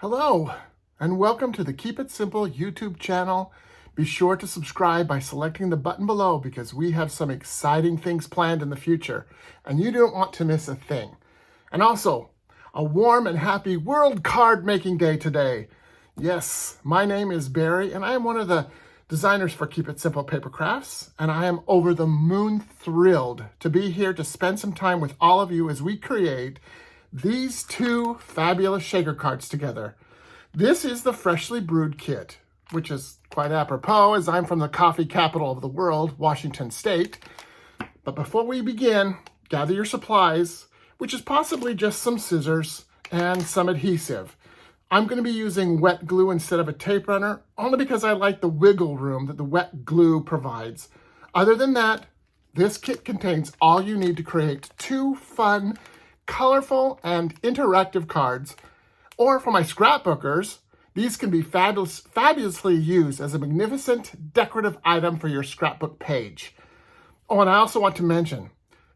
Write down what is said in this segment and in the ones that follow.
Hello, and welcome to the Keep It Simple YouTube channel. Be sure to subscribe by selecting the button below because we have some exciting things planned in the future, and you don't want to miss a thing. And also, a warm and happy World Card Making Day today. Yes, my name is Barry, and I am one of the designers for Keep It Simple Paper Crafts, and I am over the moon thrilled to be here to spend some time with all of you as we create these two fabulous shaker cards together. This is the Freshly Brewed Kit, which is quite apropos as I'm from the coffee capital of the world, Washington State. But before we begin, gather your supplies, which is possibly just some scissors and some adhesive. I'm going to be using wet glue instead of a tape runner, only because I like the wiggle room that the wet glue provides. Other than that, this kit contains all you need to create two fun, colorful and interactive cards. Or for my scrapbookers, these can be fabulously used as a magnificent decorative item for your scrapbook page. Oh, and I also want to mention,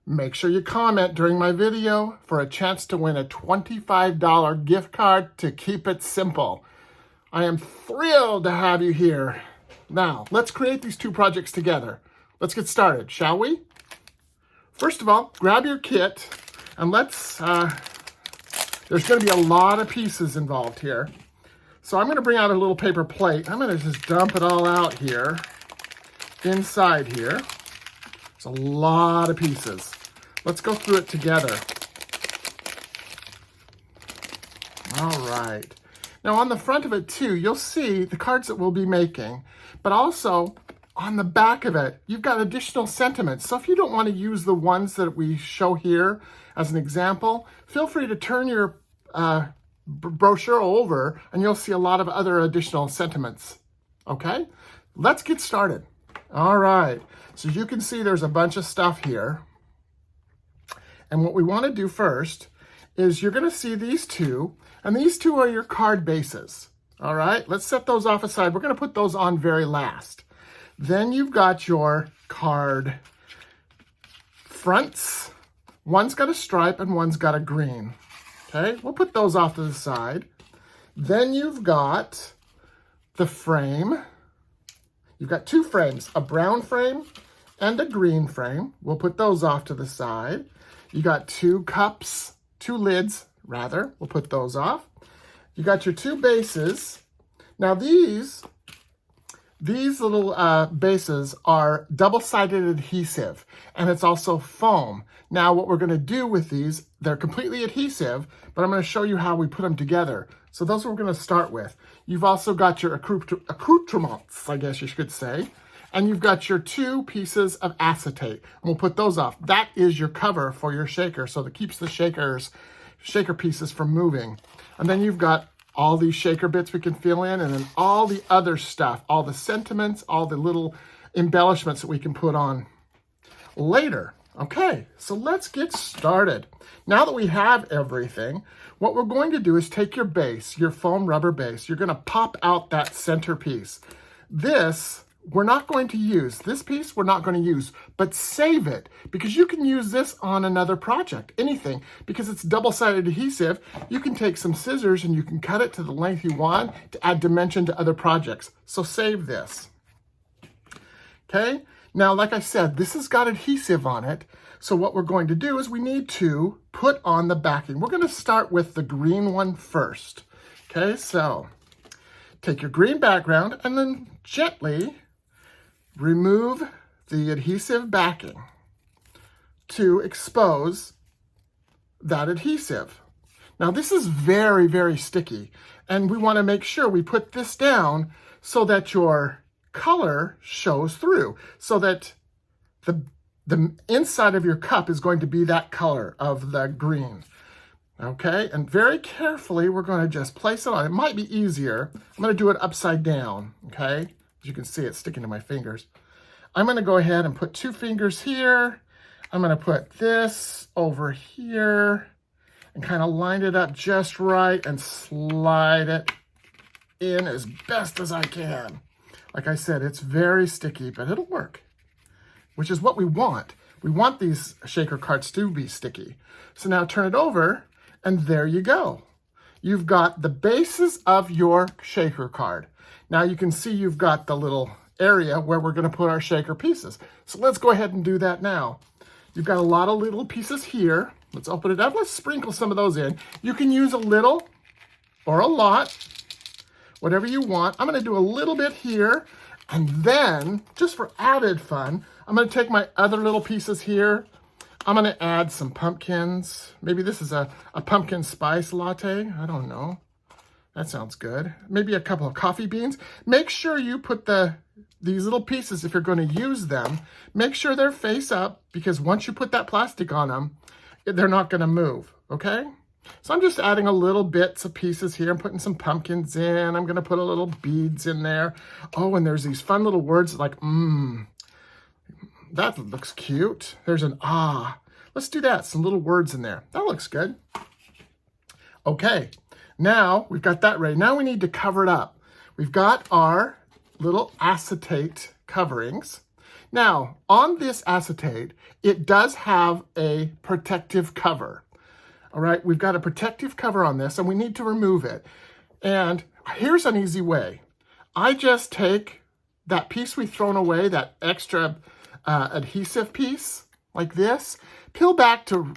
make sure you comment during my video for a chance to win a $25 gift card to Keep It Simple. I am thrilled to have you here. Now, let's create these two projects together. Let's get started, shall we? First of all, grab your kit. And there's going to be a lot of pieces involved here. So I'm going to bring out a little paper plate. I'm going to just dump it all out here, inside here. There's a lot of pieces. Let's go through it together. All right. Now on the front of it too, you'll see the cards that we'll be making, but also on the back of it, you've got additional sentiments. So if you don't want to use the ones that we show here as an example, feel free to turn your brochure over and you'll see a lot of other additional sentiments. Okay, let's get started. All right, so you can see there's a bunch of stuff here. And what we want to do first is you're going to see these two, and these two are your card bases. All right, let's set those off aside. We're going to put those on very last. Then you've got your card fronts. One's got a stripe and one's got a green. Okay, we'll put those off to the side. Then you've got the frame. You've got two frames, a brown frame and a green frame. We'll put those off to the side. You got two cups, two lids rather. We'll put those off. You got your two bases. Now these little bases are double-sided adhesive, and it's also foam. Now what we're going to do with these, they're completely adhesive, but I'm going to show you how we put them together. So those we're going to start with. You've also got your accoutrements, I guess you could say, and you've got your two pieces of acetate. And we'll put those off. That is your cover for your shaker, so that keeps the shaker pieces from moving. And then you've got all these shaker bits we can fill in, and then all the other stuff, all the sentiments, all the little embellishments that we can put on later. Okay, so let's get started. Now that we have everything, what we're going to do is take your base, your foam rubber base. You're going to pop out that center piece. This we're not going to use. This piece we're not going to use, but save it because you can use this on another project, anything, because it's double-sided adhesive. You can take some scissors and you can cut it to the length you want to add dimension to other projects. So save this. Okay, now like I said, this has got adhesive on it. So what we're going to do is we need to put on the backing. We're going to start with the green one first. Okay, so take your green background and then gently remove the adhesive backing to expose that adhesive. Now this is very, very sticky, and we want to make sure we put this down so that your color shows through, so that the inside of your cup is going to be that color of the green. Okay, and very carefully we're going to just place it on. It might be easier. I'm going to do it upside down, okay? As you can see, it's sticking to my fingers. I'm going to go ahead and put two fingers here. I'm going to put this over here and kind of line it up just right and slide it in as best as I can. Like I said, it's very sticky, but it'll work, which is what we want. We want these shaker cards to be sticky. So now turn it over, and there you go. you've got the bases of your shaker card. Now you can see you've got the little area where we're going to put our shaker pieces. So let's go ahead and do that now. You've got a lot of little pieces here. Let's open it up. Let's sprinkle some of those in. You can use a little or a lot, whatever you want. I'm going to do a little bit here. And then, just for added fun, I'm going to take my other little pieces here. I'm going to add some pumpkins. Maybe this is a pumpkin spice latte. I don't know. That sounds good. Maybe a couple of coffee beans. Make sure you put these little pieces, if you're going to use them, make sure they're face up, because once you put that plastic on them, they're not going to move, okay? So I'm just adding a little bits of pieces here. I'm putting some pumpkins in. I'm going to put a little beads in there. Oh, and there's these fun little words like, that looks cute. There's an ah. Let's do that. Some little words in there. That looks good. Okay, now we've got that ready. Now we need to cover it up. We've got our little acetate coverings. Now, on this acetate, it does have a protective cover. All right, we've got a protective cover on this, and we need to remove it. And here's an easy way. I just take that piece we've thrown away, that extra adhesive piece, like this, peel back to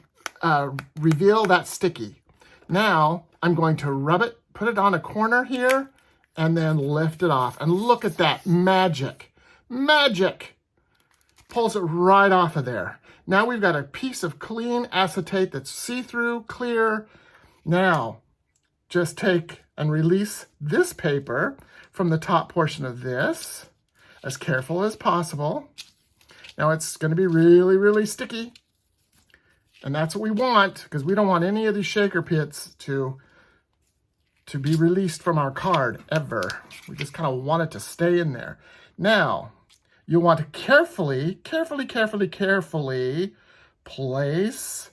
reveal that sticky. Now, I'm going to rub it, put it on a corner here, and then lift it off. And look at that, magic, magic. Pulls it right off of there. Now we've got a piece of clean acetate that's see-through, clear. Now, just take and release this paper from the top portion of this, as careful as possible. Now it's going to be really, really sticky. And that's what we want, because we don't want any of these shaker pits to be released from our card ever. We just kind of want it to stay in there. Now, you want to carefully place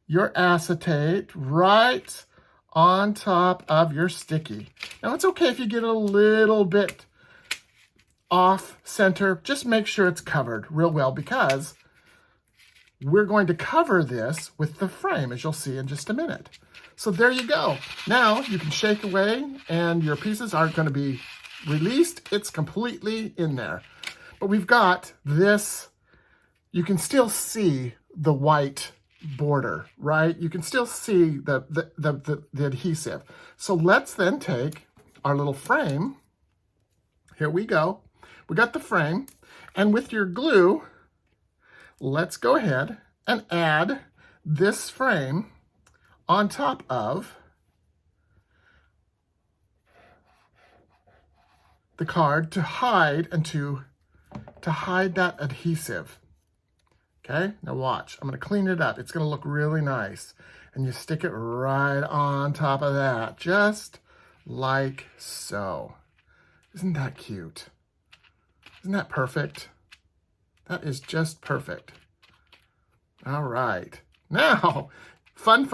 your acetate right on top of your sticky. Now, it's okay if you get a little bit off center. Just make sure it's covered real well, because we're going to cover this with the frame, as you'll see in just a minute. So there you go. Now you can shake away and your pieces aren't going to be released. It's completely in there. But we've got this, you can still see the white border, right? You can still see the adhesive. So let's then take our little frame. Here we go. We got the frame. And with your glue, let's go ahead and add this frame on top of the card to hide and to hide that adhesive. Okay, now watch. I'm going to clean it up. It's going to look really nice. And you stick it right on top of that, just like so. Isn't that cute? Isn't that perfect? That is just perfect. All right. Now, fun.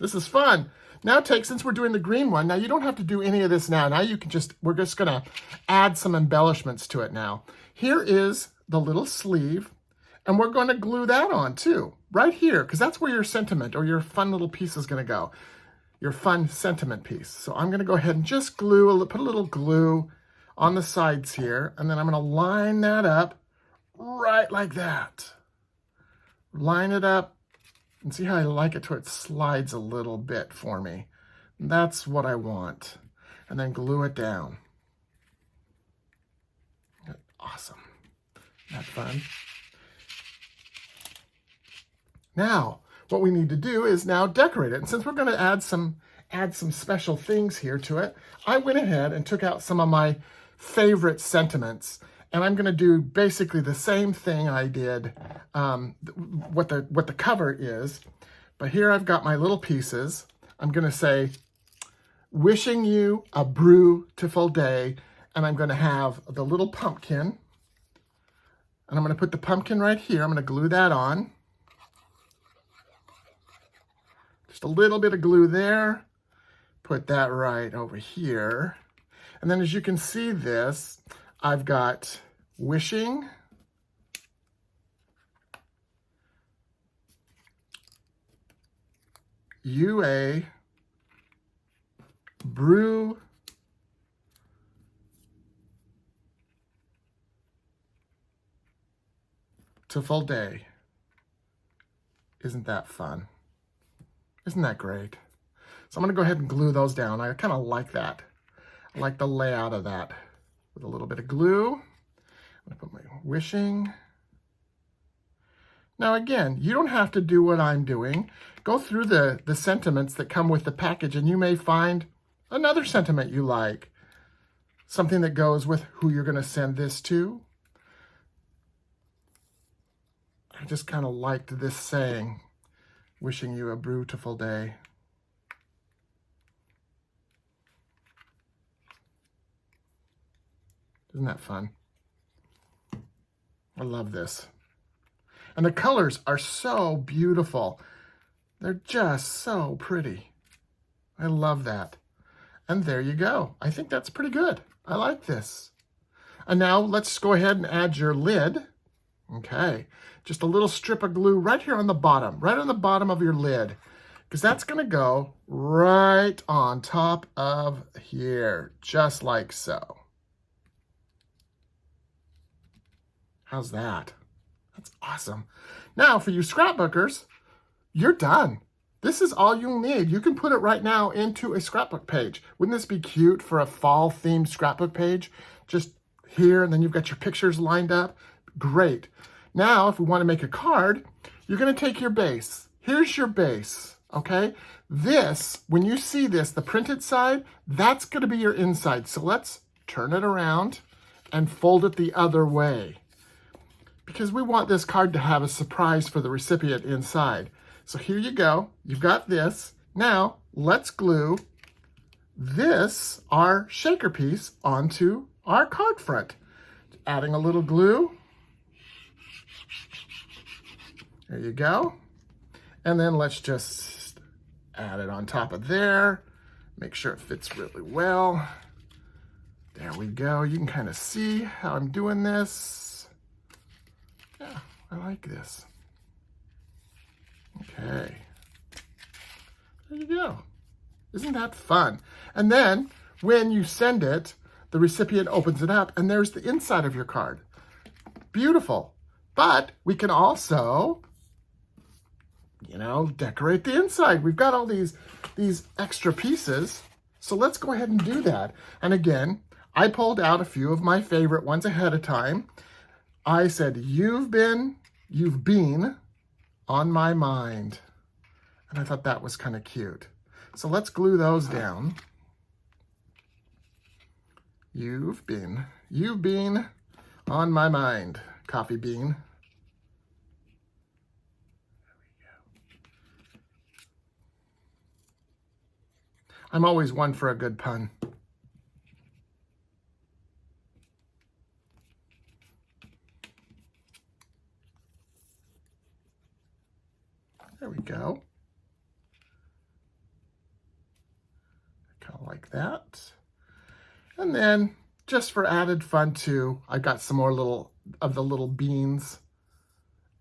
This is fun. Now since we're doing the green one, now you don't have to do any of this now. Now you can we're just going to add some embellishments to it now. Here is the little sleeve, and we're going to glue that on too, right here, because that's where your sentiment or your fun little piece is going to go, your fun sentiment piece. So I'm going to go ahead and just put a little glue on the sides here, and then I'm going to line that up right like that. Line it up, and see how I like it to where it slides a little bit for me. That's what I want. And then glue it down. Awesome. Isn't that fun? Now, what we need to do is now decorate it. And since we're going to add some special things here to it, I went ahead and took out some of my favorite sentiments. And I'm going to do basically the same thing I did, what the cover is. But here I've got my little pieces. I'm going to say, wishing you a brew-tiful day. And I'm going to have the little pumpkin. And I'm going to put the pumpkin right here. I'm going to glue that on. Just a little bit of glue there. Put that right over here. And then as you can see this, I've got wishing you a Brew to full day. Isn't that fun? Isn't that great? So I'm going to go ahead and glue those down. I kind of like that. I like the layout of that. With a little bit of glue. I'm going to put my wishing. Now again, you don't have to do what I'm doing. Go through the sentiments that come with the package and you may find another sentiment you like. Something that goes with who you're going to send this to. I just kind of liked this saying, wishing you a beautiful day. Isn't that fun? I love this. And the colors are so beautiful. They're just so pretty. I love that. And there you go. I think that's pretty good. I like this. And now let's go ahead and add your lid. Okay. Just a little strip of glue right here on the bottom, right on the bottom of your lid. Because that's going to go right on top of here, just like so. How's that? That's awesome. Now, for you scrapbookers, you're done. This is all you'll need. You can put it right now into a scrapbook page. Wouldn't this be cute for a fall-themed scrapbook page? Just here, and then you've got your pictures lined up. Great. Now, if we want to make a card, you're going to take your base. Here's your base, okay? This, when you see this, the printed side, that's going to be your inside. So let's turn it around and fold it the other way, because we want this card to have a surprise for the recipient inside. So here you go. You've got this. Now, let's glue this, our shaker piece, onto our card front. Adding a little glue. There you go. And then let's just add it on top of there. Make sure it fits really well. There we go. You can kind of see how I'm doing this. Yeah, I like this. Okay. There you go. Isn't that fun? And then when you send it, the recipient opens it up and there's the inside of your card. Beautiful. But we can also, decorate the inside. We've got all these extra pieces. So let's go ahead and do that. And again, I pulled out a few of my favorite ones ahead of time. I said, you've been on my mind. And I thought that was kind of cute. So let's glue those down. You've been on my mind, coffee bean. There we go. I'm always one for a good pun. There we go. Kind of like that. And then, just for added fun too, I got some more little beans.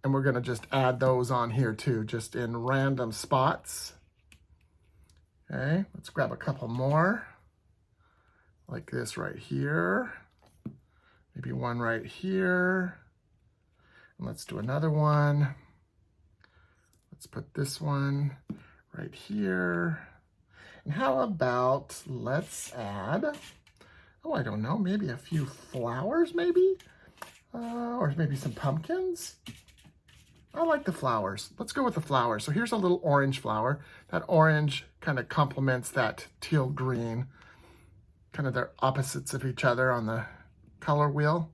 And we're going to just add those on here too, just in random spots. Okay, let's grab a couple more. Like this right here. Maybe one right here. And let's do another one. Let's put this one right here. And how about, let's add, I don't know, maybe a few flowers maybe? Or maybe some pumpkins? I like the flowers. Let's go with the flowers. So here's a little orange flower. That orange kind of complements that teal green. Kind of they're opposites of each other on the color wheel.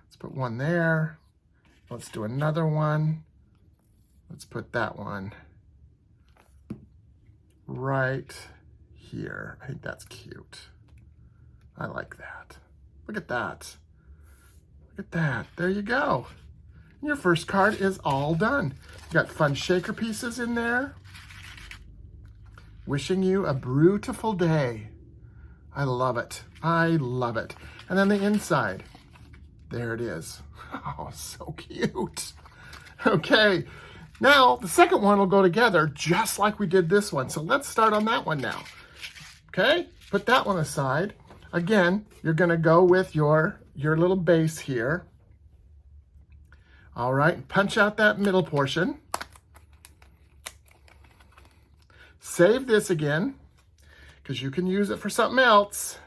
Let's put one there. Let's do another one. Let's put that one right here. I think that's cute. I like that. Look at that. Look at that. There you go. Your first card is all done. You got fun shaker pieces in there. Wishing you a beautiful day. I love it. I love it. And then the inside. There it is. Oh, so cute. Okay. Now, the second one will go together just like we did this one. So let's start on that one now. Okay? put that one aside. Again, you're gonna go with your little base here. All right, punch out that middle portion. Save this again, because you can use it for something else.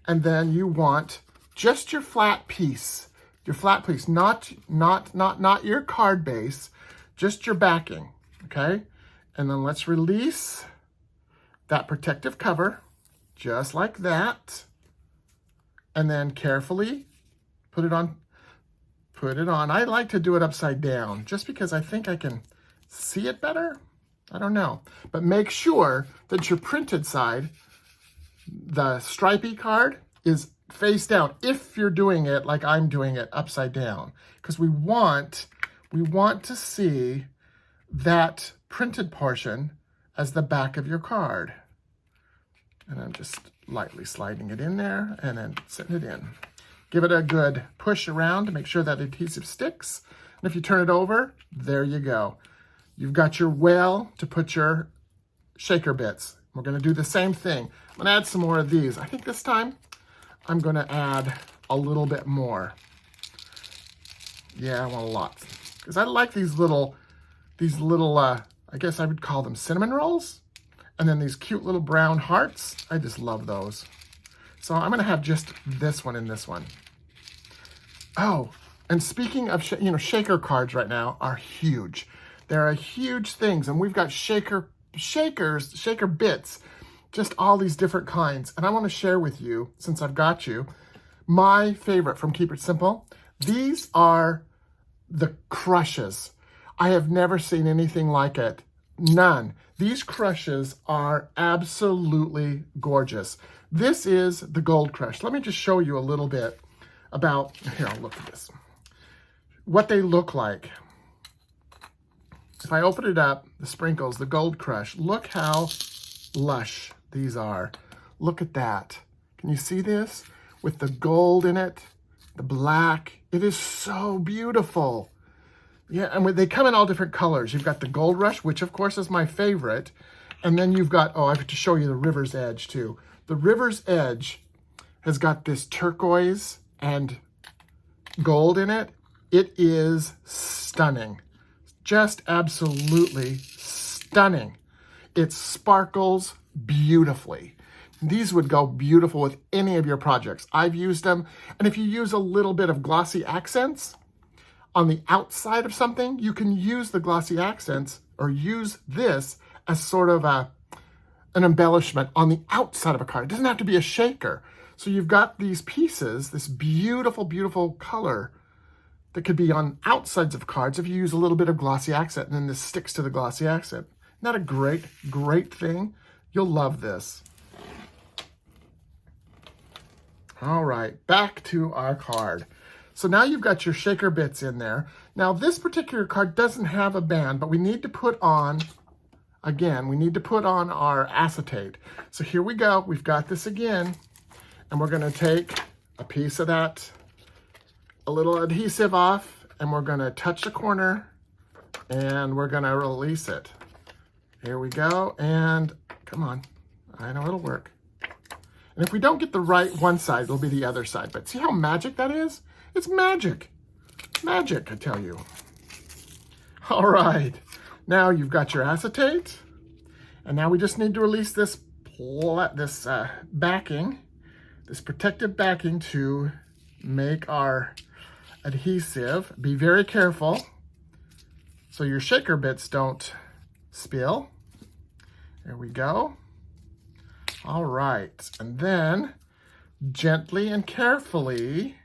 And then you want just your flat piece. Your flat piece, not your card base, just your backing, okay? And then let's release that protective cover, just like that. And then carefully put it on. I like to do it upside down, just because I think I can see it better. I don't know. But make sure that your printed side, the stripy card, is face down if you're doing it like I'm doing it upside down, because we want to see that printed portion as the back of your card. And I'm just lightly sliding it in there and then setting it in. Give it a good push around to make sure that adhesive sticks. And if you turn it over, there you go. You've got your well to put your shaker bits. We're gonna do the same thing. I'm gonna add some more of these. I think this time I'm gonna add a little bit more. Yeah, I want a lot. Because I like these little, I guess I would call them cinnamon rolls. And then these cute little brown hearts. I just love those. So I'm gonna have just this one and this one. Oh, and speaking of, shaker cards right now are huge. They're huge things, and we've got shaker bits, just all these different kinds. And I want to share with you, since I've got you, my favorite from Keep It Simple. These are the crushes. I have never seen anything like it. None. These crushes are absolutely gorgeous. This is the Gold Crush. Let me just show you a little bit about, here, I'll look at this, what they look like. If I open it up, the sprinkles, the Gold Crush, look how lush these are. Look at that. Can you see this? With the gold in it, the black. It is so beautiful. Yeah, and they come in all different colors. You've got the Gold Rush, which of course is my favorite. And then you've got, I have to show you the River's Edge too. The River's Edge has got this turquoise and gold in it. It is stunning. Just absolutely stunning. It sparkles beautifully. These would go beautiful with any of your projects. I've used them. And if you use a little bit of glossy accents on the outside of something, you can use the glossy accents or use this as sort of an embellishment on the outside of a card. It doesn't have to be a shaker. So you've got these pieces, this beautiful, beautiful color that could be on outsides of cards if you use a little bit of glossy accent, and then this sticks to the glossy accent. Isn't that a great, great thing? You'll love this. All right, back to our card. So now you've got your shaker bits in there. Now this particular card doesn't have a band, but we need to put on, again, we need to put on our acetate. So here we go, we've got this again, and we're gonna take a piece of that, a little adhesive off, and we're gonna touch the corner, and we're gonna release it. Here we go, and come on, I know it'll work. And if we don't get the right one side, it'll be the other side. But see how magic that is? It's magic. Magic, I tell you. All right, now you've got your acetate, and now we just need to release this backing, this protective backing to make our adhesive. Be very careful so your shaker bits don't spill. There we go. All right, and then gently and carefully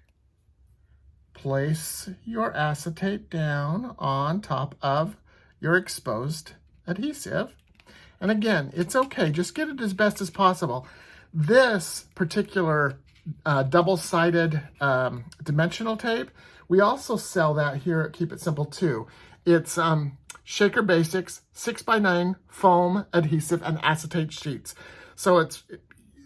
place your acetate down on top of your exposed adhesive. And again, it's okay, just get it as best as possible. This particular double-sided dimensional tape, we also sell that here at Keep It Simple too. It's Shaker Basics 6x9 foam adhesive and acetate sheets. So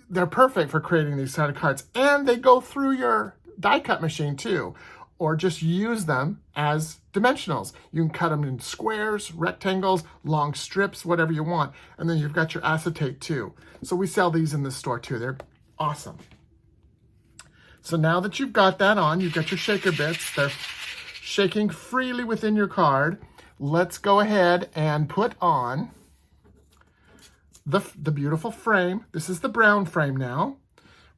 they're perfect for creating these kind of cards, and they go through your die cut machine too. or just use them as dimensionals. You can cut them in squares, rectangles, long strips, whatever you want. And then you've got your acetate too. So we sell these in the store too. They're awesome. So now that you've got that on, you've got your shaker bits. They're shaking freely within your card. Let's go ahead and put on the beautiful frame. This is the brown frame now.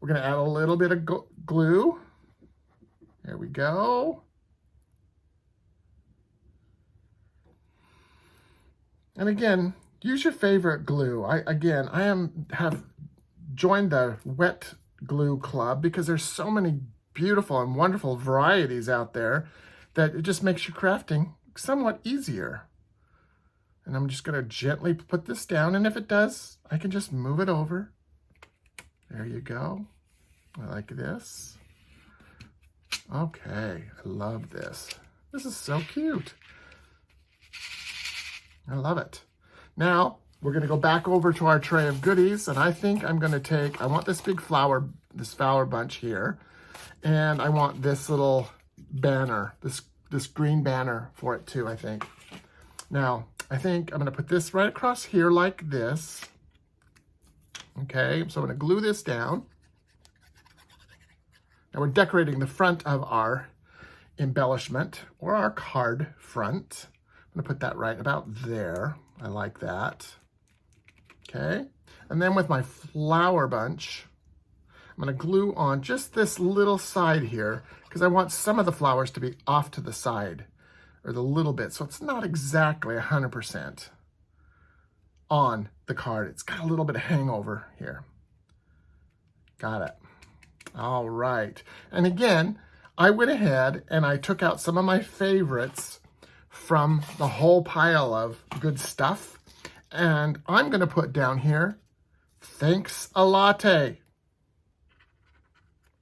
We're going to add a little bit of glue. There we go. And again, use your favorite glue. I have joined the wet glue club because there's so many beautiful and wonderful varieties out there that it just makes your crafting somewhat easier. And I'm just going to gently put this down, and if it does, I can just move it over. There you go. I like this. Okay, I love this. This is so cute. I love it. Now, we're going to go back over to our tray of goodies, and I think I'm going to take, I want this big flower bunch here, and I want this little banner, this green banner for it too, I think. Now, I think I'm going to put this right across here like this. Okay, so I'm going to glue this down. Now we're decorating the front of our embellishment, or our card front. I'm going to put that right about there. I like that. Okay, and then with my flower bunch, I'm going to glue on just this little side here because I want some of the flowers to be off to the side, or the little bit, so it's not exactly 100% on the card. It's got a little bit of hangover here. Got it. All right. And again, I went ahead and I took out some of my favorites from the whole pile of good stuff. And I'm going to put down here, thanks a latte.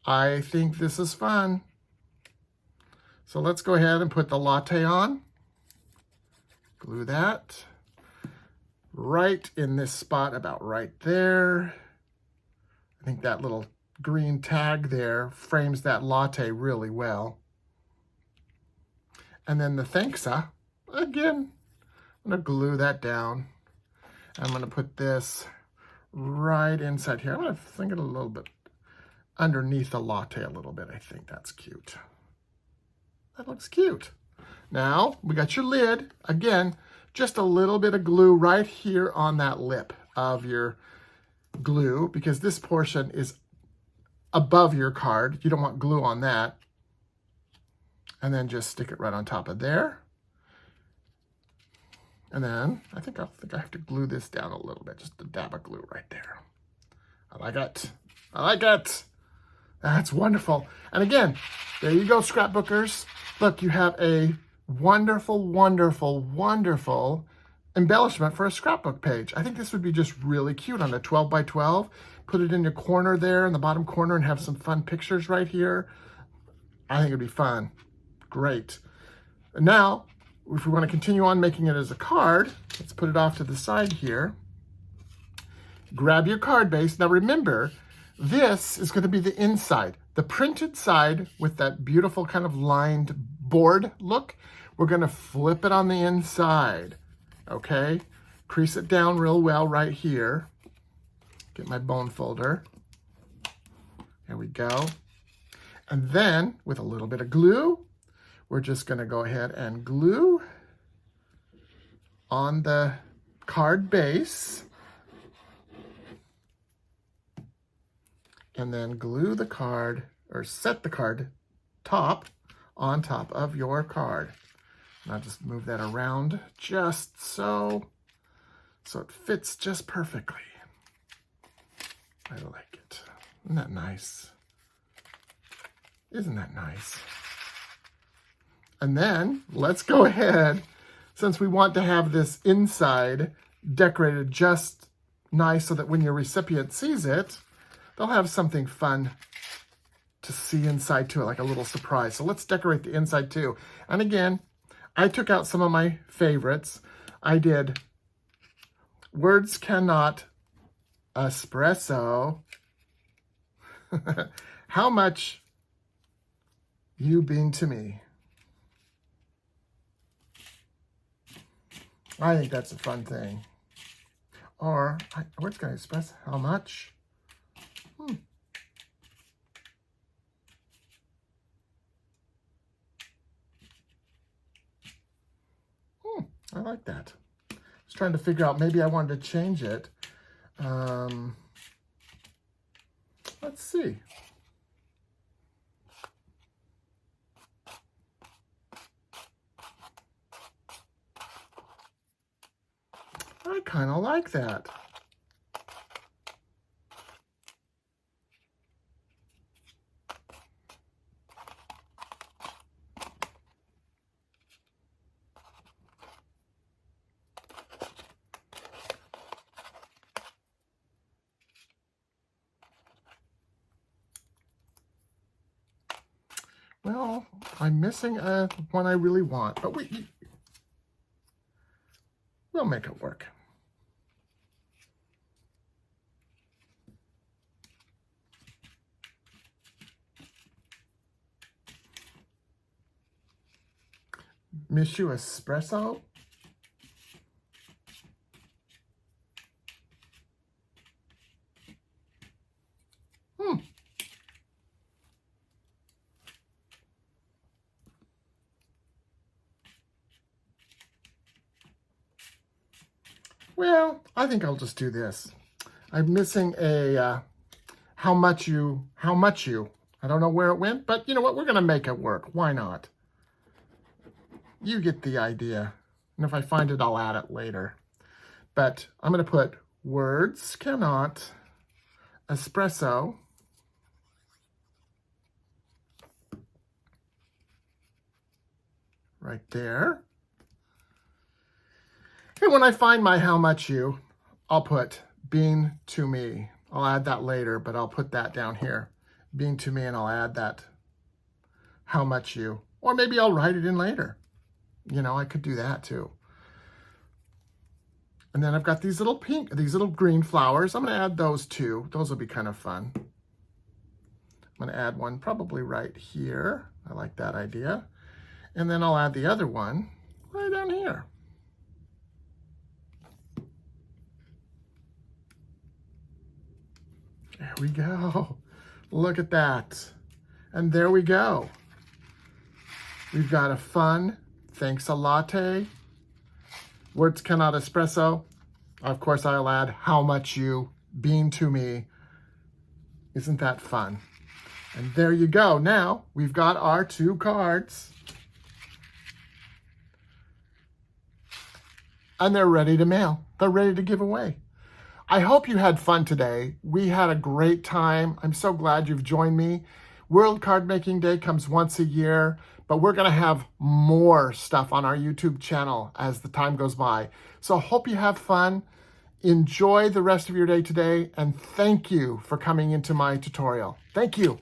I think this is fun. So let's go ahead and put the latte on. Glue that right in this spot, about right there. I think that little green tag there frames that latte really well. And then the thanksa, again, I'm going to glue that down. I'm going to put this right inside here. I'm going to think it a little bit underneath the latte a little bit. I think that's cute. That looks cute. Now, we got your lid. Again, just a little bit of glue right here on that lip of your glue, because this portion is above your card. You don't want glue on that. And then just stick it right on top of there. And then I think I have to glue this down a little bit, just a dab of glue right there. I like it. I like it. That's wonderful. And again, there you go, scrapbookers. Look, you have a wonderful, wonderful, wonderful embellishment for a scrapbook page. I think this would be just really cute on a 12 by 12. Put it in your corner there, in the bottom corner, and have some fun pictures right here. I think it'd be fun. Great. And now, if we want to continue on making it as a card, let's put it off to the side here. Grab your card base. Now remember, this is going to be the inside. The printed side with that beautiful kind of lined board look, we're going to flip it on the inside. Okay? Crease it down real well right here. Get my bone folder. There we go. And then, with a little bit of glue, we're just going to go ahead and glue on the card base. And then glue the card, or set the card top on top of your card. And I'll just move that around just so it fits just perfectly. I like it. Isn't that nice? Isn't that nice? And then let's go ahead, since we want to have this inside decorated just nice so that when your recipient sees it, they'll have something fun to see inside too, like a little surprise. So let's decorate the inside too. And again, I took out some of my favorites. I did Words Cannot Espresso. How much you being to me. I think that's a fun thing. Or, what's going to express how much? I like that. I was trying to figure out, maybe I wanted to change it. Let's see. I kind of like that. Well, I'm missing one I really want, but we'll make it work. Miss you espresso? Well, I think I'll just do this. I'm missing a how much you. I don't know where it went, but you know what? We're going to make it work. Why not? You get the idea. And if I find it, I'll add it later. But I'm going to put words cannot espresso right there. And when I find my how much you, I'll put being to me. I'll add that later, but I'll put that down here. Being to me, and I'll add that how much you. Or maybe I'll write it in later. You know, I could do that too. And then I've got these little green flowers. I'm going to add those too. Those will be kind of fun. I'm going to add one probably right here. I like that idea. And then I'll add the other one right down here. There we go. Look at that. And there we go. We've got a fun thanks a latte. Words cannot espresso. Of course, I'll add how much you being to me. Isn't that fun? And there you go. Now we've got our 2 cards. And they're ready to mail. They're ready to give away. I hope you had fun today. We had a great time. I'm so glad you've joined me. World Card Making Day comes once a year, but we're going to have more stuff on our YouTube channel as the time goes by. So hope you have fun. Enjoy the rest of your day today, and thank you for coming into my tutorial. Thank you.